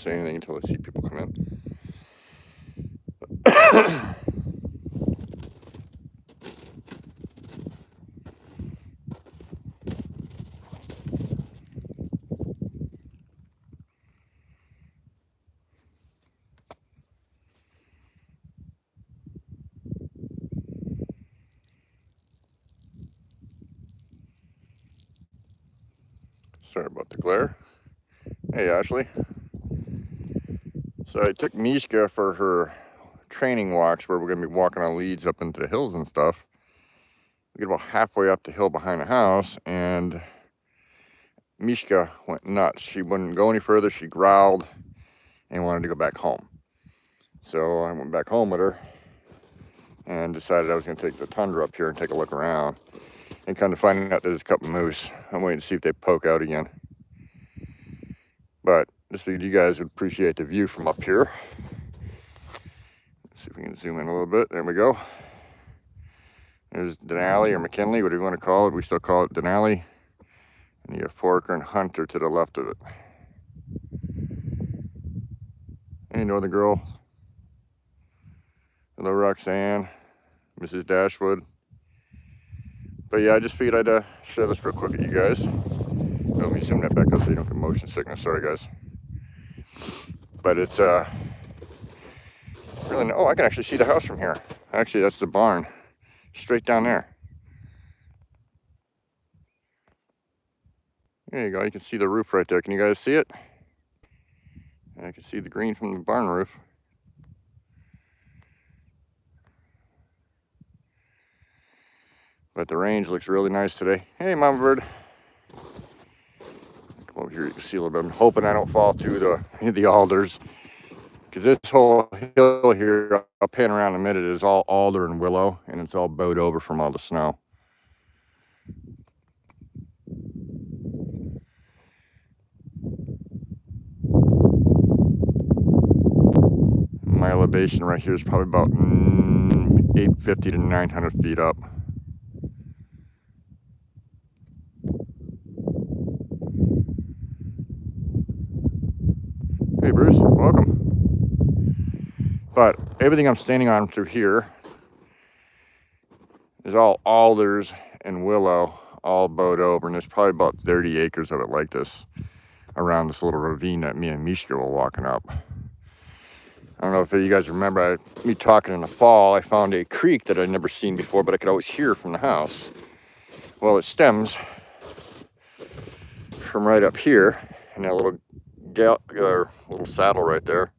say anything until I see people come in. Sorry about the glare. Hey, Ashley. So I took Mishka for her training walks where we're going to be walking on leads up into the hills and stuff. We get about halfway up the hill behind the house, and Mishka went nuts. She wouldn't go any further. She growled and wanted to go back home. So I went back home with her and decided I was going to take the Tundra up here and take a look around, and kind of finding out there's a couple moose. I'm waiting to see if they poke out again. But just figured you guys would appreciate the view from up here. Let's see if we can zoom in a little bit. There we go. There's Denali or McKinley, whatever you want to call it. We still call it Denali. And you have Forker and Hunter to the left of it. Hey, Northern Girl. Hello, Roxanne. Mrs. Dashwood. But yeah, I just figured I'd share this real quick with you guys. Let me zoom that back up so you don't get motion sickness. Sorry, guys. But it's really, oh, I can actually see the house from here. Actually, that's the barn. Straight down there. There you go. You can see the roof right there. Can you guys see it? And I can see the green from the barn roof. But the range looks really nice today. Hey, Mama Bird. Come over here, you can see a little bit. I'm hoping I don't fall through the alders. Because this whole hill here, I'll pan around in a minute, is all alder and willow. And it's all bowed over from all the snow. My elevation right here is probably about 850 to 900 feet up. Hey Bruce, welcome. But everything I'm standing on through here is all alders and willow, all bowed over, and there's probably about 30 acres of it like this around this little ravine that me and Mishka were walking up. I don't know if you guys remember me talking in the fall. I found a creek that I'd never seen before, but I could always hear from the house. Well, it stems from right up here in that little saddle right there,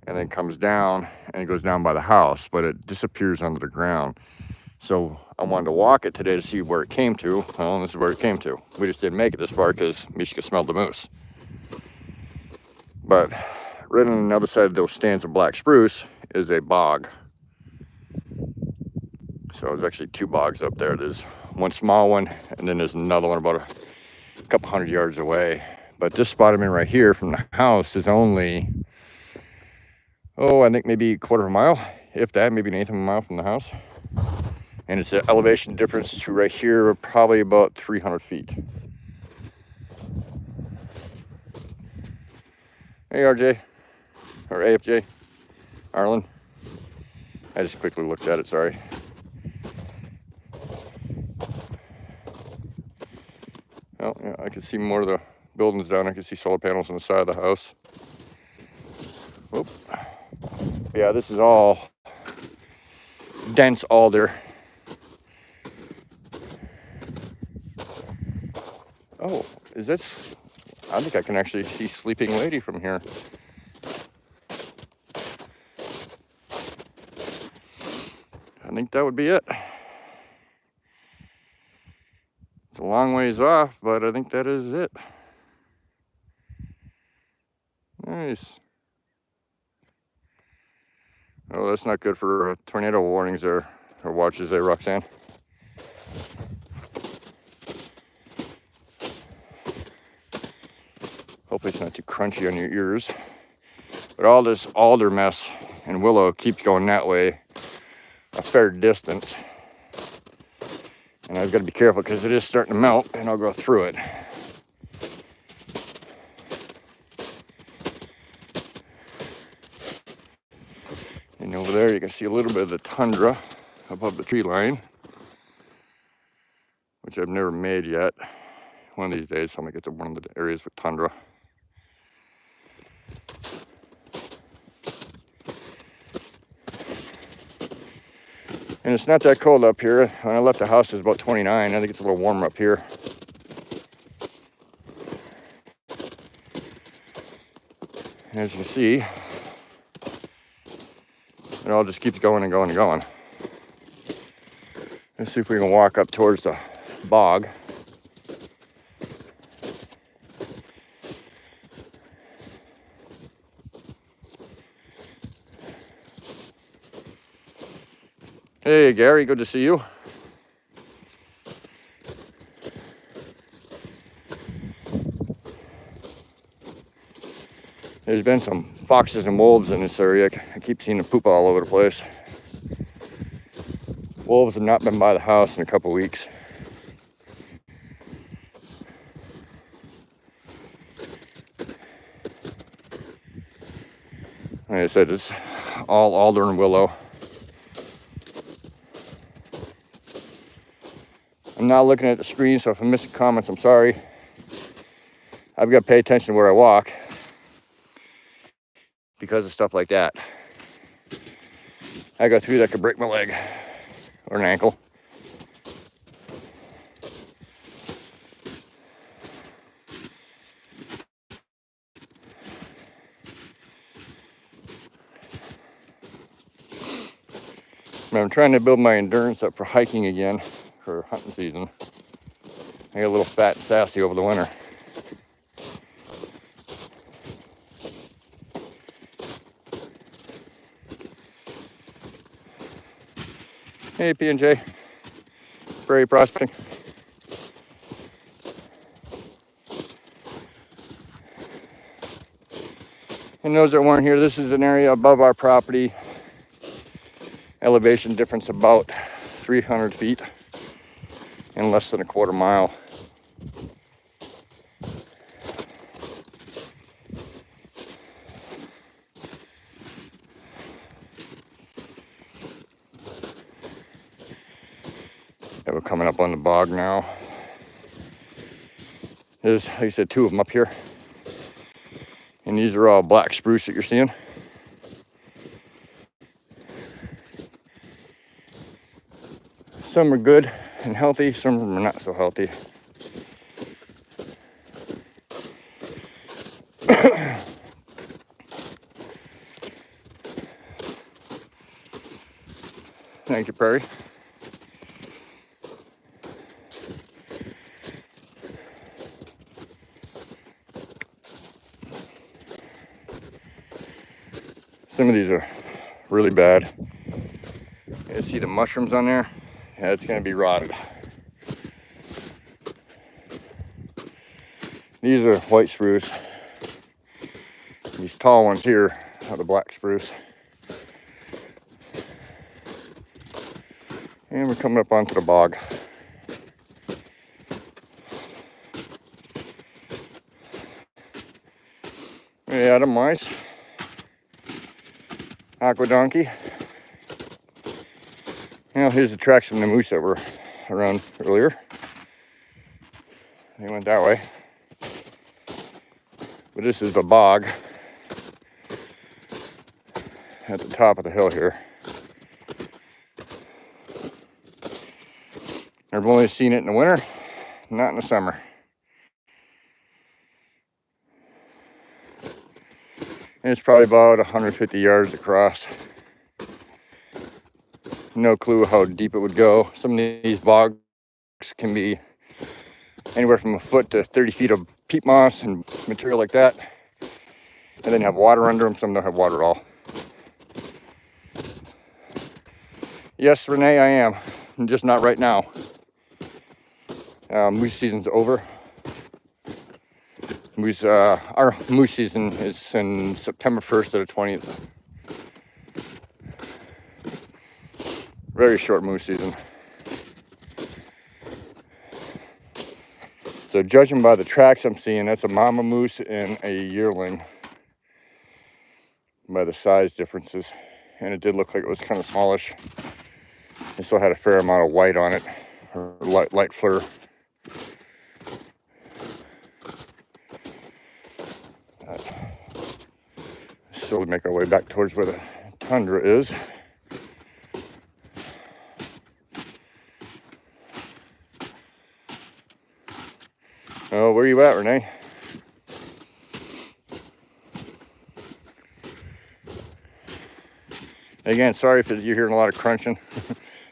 and then comes down and it goes down by the house, but it disappears under the ground. So I wanted to walk it today to see where it came to. Well, this is where it came to. We just didn't make it this far because Mishka smelled the moose. But right on the other side of those stands of black spruce is a bog. So there's actually two bogs up there. There's one small one, and then there's another one about a couple hundred yards away. But this spot I'm in right here from the house is only, I think maybe a quarter of a mile, if that, maybe an eighth of a mile from the house. And it's an elevation difference to right here, probably about 300 feet. Hey, RJ, or AFJ, Arlen. I just quickly looked at it, sorry. Oh, yeah, I can see more of the buildings down. I can see solar panels on the side of the house. Whoop. Yeah, this is all dense alder. Oh, is this? I think I can actually see Sleeping Lady from here. I think that would be it. It's a long ways off, but I think that is it. Nice. Oh, that's not good for tornado warnings or watches there, Roxanne. Hopefully it's not too crunchy on your ears. But all this alder mess and willow keeps going that way a fair distance. And I've got to be careful because it is starting to melt and I'll go through it. And over there you can see a little bit of the tundra above the tree line, which I've never made yet. One of these days I'm gonna get to one of the areas with tundra. And it's not that cold up here. When I left the house it was about 29. I think it's a little warmer up here. And as you can see, it all just keeps going and going and going. Let's see if we can walk up towards the bog. Hey Gary, good to see you. There's been some foxes and wolves in this area. I keep seeing them poop all over the place. Wolves have not been by the house in a couple weeks. Like I said, it's all alder and willow. I'm not looking at the screen, so if I'm missing comments, I'm sorry. I've got to pay attention to where I walk because of stuff like that. I go through that could break my leg or an ankle. I'm trying to build my endurance up for hiking again for hunting season. I get a little fat and sassy over the winter. Hey P&J, very prospering. And those that weren't here, this is an area above our property. Elevation difference about 300 feet in less than a quarter mile. Yeah, we're coming up on the bog now. There's, like I said, two of them up here. And these are all black spruce that you're seeing. Some are good and healthy, some of them are not so healthy. Thank you, Prairie. Some of these are really bad. You see the mushrooms on there? Yeah, it's gonna be rotted. These are white spruce. These tall ones here are the black spruce. And we're coming up onto the bog. Hey, Adam Mice. Aqua Donkey. Now here's the tracks from the moose that were around earlier. They went that way. But this is the bog at the top of the hill here. I've only seen it in the winter, not in the summer. And it's probably about 150 yards across. No clue how deep it would go. Some of these bogs can be anywhere from a foot to 30 feet of peat moss and material like that. And then have water under them. Some don't have water at all. Yes, Renee, I am. Just not right now. Moose season's over. Our moose season is in September 1st to the 20th. Very short moose season. So judging by the tracks I'm seeing, that's a mama moose and a yearling by the size differences. and it did look like it was kind of smallish. It still had a fair amount of white on it, or light flitter. So we make our way back towards where the tundra is. Oh, where are you at, Renee? Again, sorry if you're hearing a lot of crunching.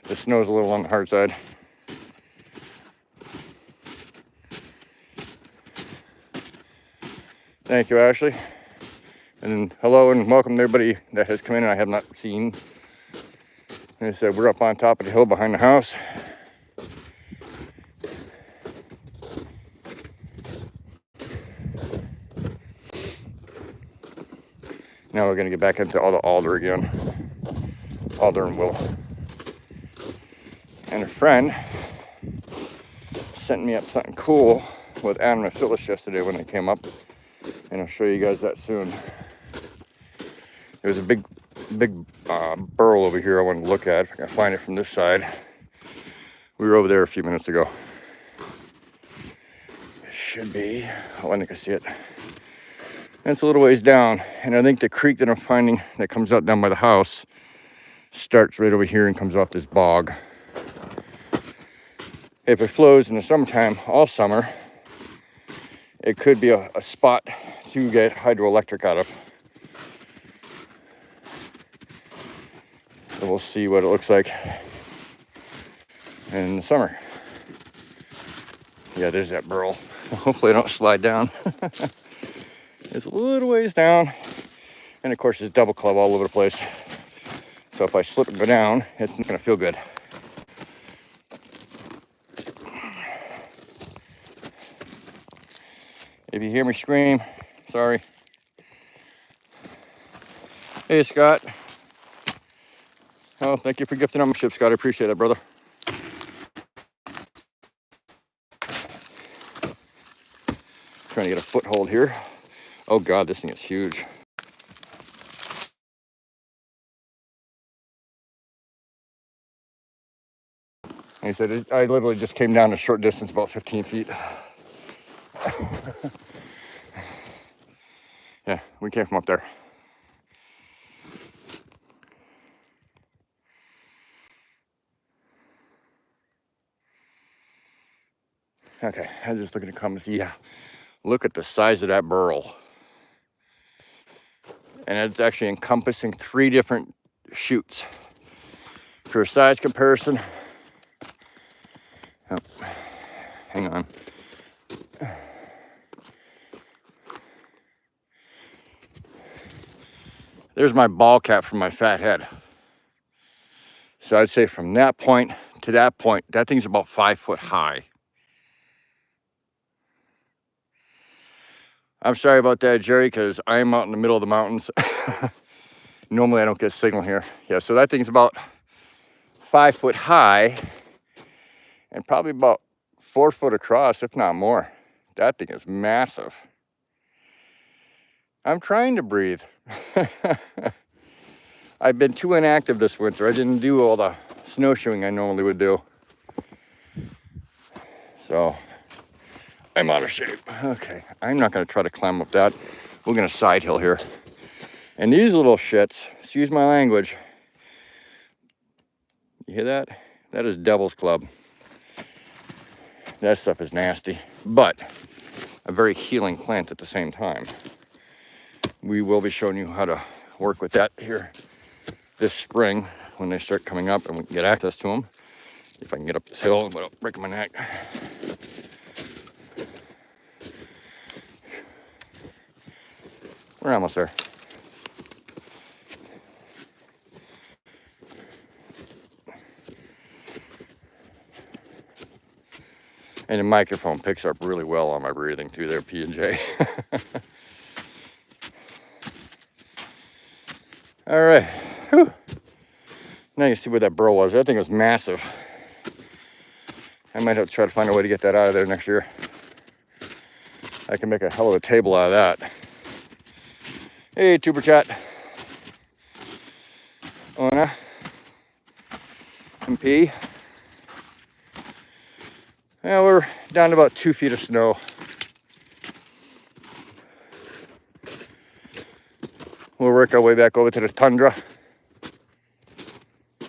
The snow's a little on the hard side. Thank you, Ashley. And hello and welcome to everybody that has come in and I have not seen. Like I said, we're up on top of the hill behind the house. Now we're going to get back into all the alder again. Alder and willow. And a friend sent me up something cool with Adam and Phyllis yesterday when they came up. And I'll show you guys that soon. There's a big burl over here I want to look at. If I can find it from this side. We were over there a few minutes ago. It should be. Oh, I think I see it. And it's a little ways down. And I think the creek that I'm finding that comes out down by the house starts right over here and comes off this bog. If it flows in the summertime, all summer, it could be a spot to get hydroelectric out of. So we'll see what it looks like in the summer. Yeah, there's that burl. Hopefully I don't slide down. It's a little ways down. And of course, there's double club all over the place. So if I slip and go down, it's not gonna feel good. If you hear me scream, sorry. Hey, Scott. Oh, thank you for gifting membership, Scott. I appreciate it, brother. Trying to get a foothold here. Oh God, this thing is huge. And he said, I literally just came down a short distance, about 15 feet. Yeah, we came from up there. Okay, I was just looking at the comments. Yeah, look at the size of that burl. And it's actually encompassing 3 different shoots. For a size comparison, oh, hang on. There's my ball cap from my fat head. So I'd say from that point to that point, that thing's about 5 foot high. I'm sorry about that, Jerry, because I'm out in the middle of the mountains. Normally I don't get signal here. Yeah, so that thing's about 5 foot high and probably about 4 foot across, if not more. That thing is massive. I'm trying to breathe. I've been too inactive this winter. I didn't do all the snowshoeing I normally would do. So I'm out of shape. Okay, I'm not gonna try to climb up that. We're gonna side hill here. And these little shits, excuse my language. You hear that? That is Devil's Club. That stuff is nasty, but a very healing plant at the same time. We will be showing you how to work with that here this spring when they start coming up and we can get access to them. If I can get up this hill without breaking my neck. We're almost there. And the microphone picks up really well on my breathing too there, P&J. All right. Whew. Now you see where that burl was. That thing was massive. I might have to try to find a way to get that out of there next year. I can make a hell of a table out of that. Hey, Tuber Chat. Ona, MP. Yeah, we're down to about 2 feet of snow. We'll work our way back over to the tundra.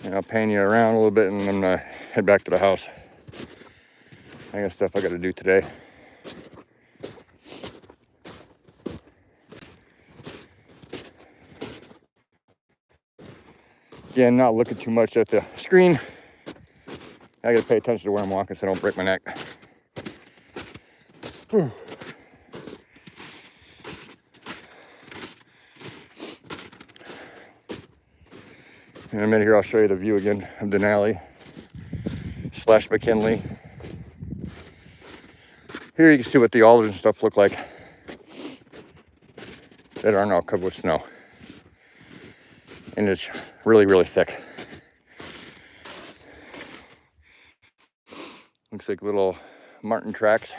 And I'll pan you around a little bit and then head back to the house. I got stuff I gotta do today. Again, not looking too much at the screen. I gotta pay attention to where I'm walking so I don't break my neck. Whew. In a minute here, I'll show you the view again of Denali / McKinley. Here you can see what the alders and stuff look like that are now covered with snow. And it's really, really thick. Looks like little marten tracks.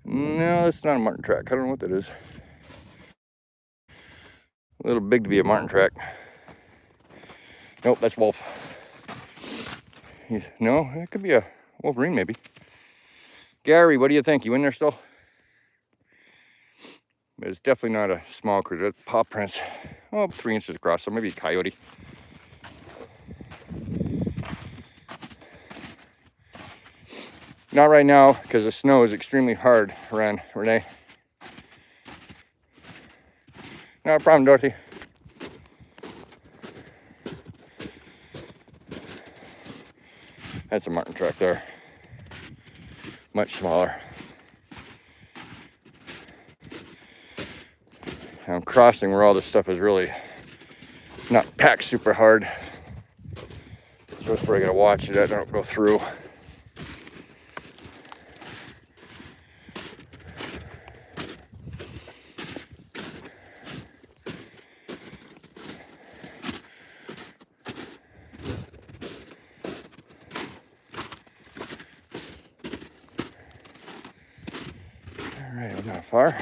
No, that's not a marten track. I don't know what that is. A little big to be a marten track. Nope, that's wolf. No, it could be a wolverine maybe. Gary, what do you think? You in there still? But it's definitely not a small critter. That's paw prints. Oh, 3 inches across, so maybe a coyote. Not right now, because the snow is extremely hard around Renee. Not a problem, Dorothy. That's a marten track there. Much smaller. I'm crossing where all this stuff is really not packed super hard. So that's where I gotta watch it. I don't go through. All right, we're not far.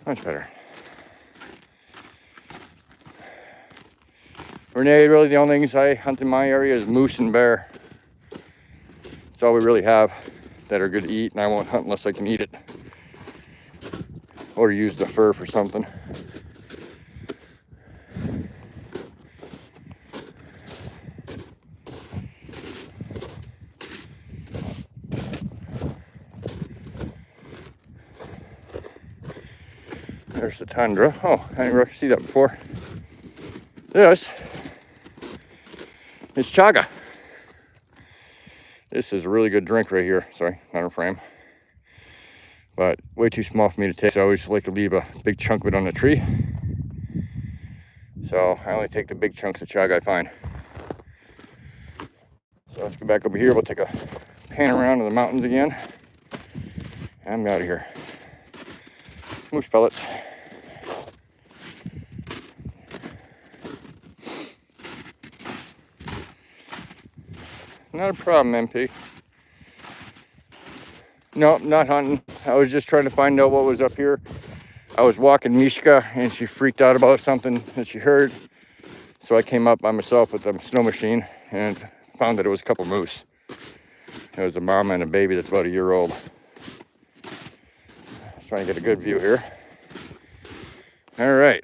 Much better. Renee, really the only things I hunt in my area is moose and bear. That's all we really have that are good to eat, and I won't hunt unless I can eat it. Or use the fur for something. There's the tundra. Oh, I didn't really see that before. This is chaga. This is a really good drink right here. Sorry, not a frame. But way too small for me to take. So I always like to leave a big chunk of it on the tree. So I only take the big chunks of chaga I find. So let's go back over here. We'll take a pan around to the mountains again. I'm out of here. Moose pellets. Not a problem, MP. No, not hunting. I was just trying to find out what was up here. I was walking Mishka and she freaked out about something that she heard. So I came up by myself with a snow machine and found that it was a couple moose. It was a mama and a baby that's about a year old. Trying to get a good view here. All right,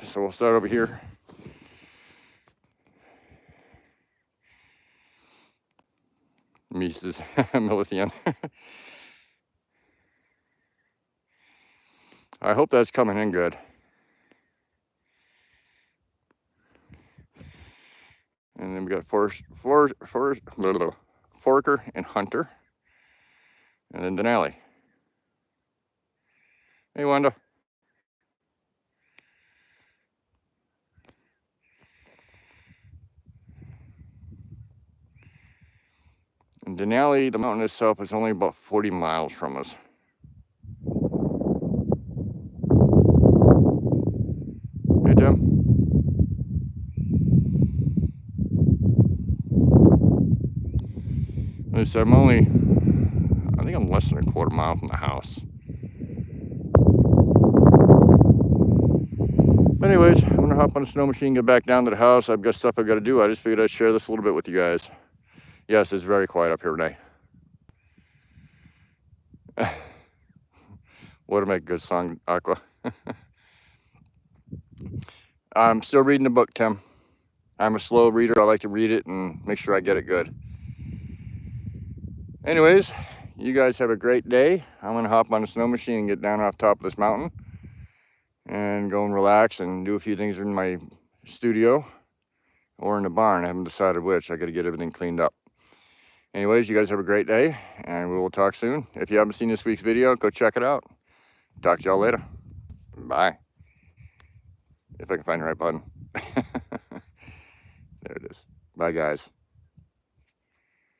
so we'll start over here. Mises Milithian. I hope that's coming in good. And then we got Forker and Hunter. And then Denali. Hey, Wanda. And Denali, the mountain itself, is only about 40 miles from us. Hey, Tim. I said, I think I'm less than a quarter mile from the house. But anyways, I'm gonna hop on a snow machine, get back down to the house. I've got stuff I gotta do. I just figured I'd share this a little bit with you guys. Yes, it's very quiet up here today. Would make a good song, Aqua. I'm still reading the book, Tim. I'm a slow reader. I like to read it and make sure I get it good. Anyways, you guys have a great day. I'm going to hop on a snow machine and get down off top of this mountain and go and relax and do a few things in my studio or in the barn. I haven't decided which. I got to get everything cleaned up. Anyways, you guys have a great day, and we will talk soon. If you haven't seen this week's video, go check it out. Talk to y'all later. Bye. If I can find the right button. There it is. Bye, guys.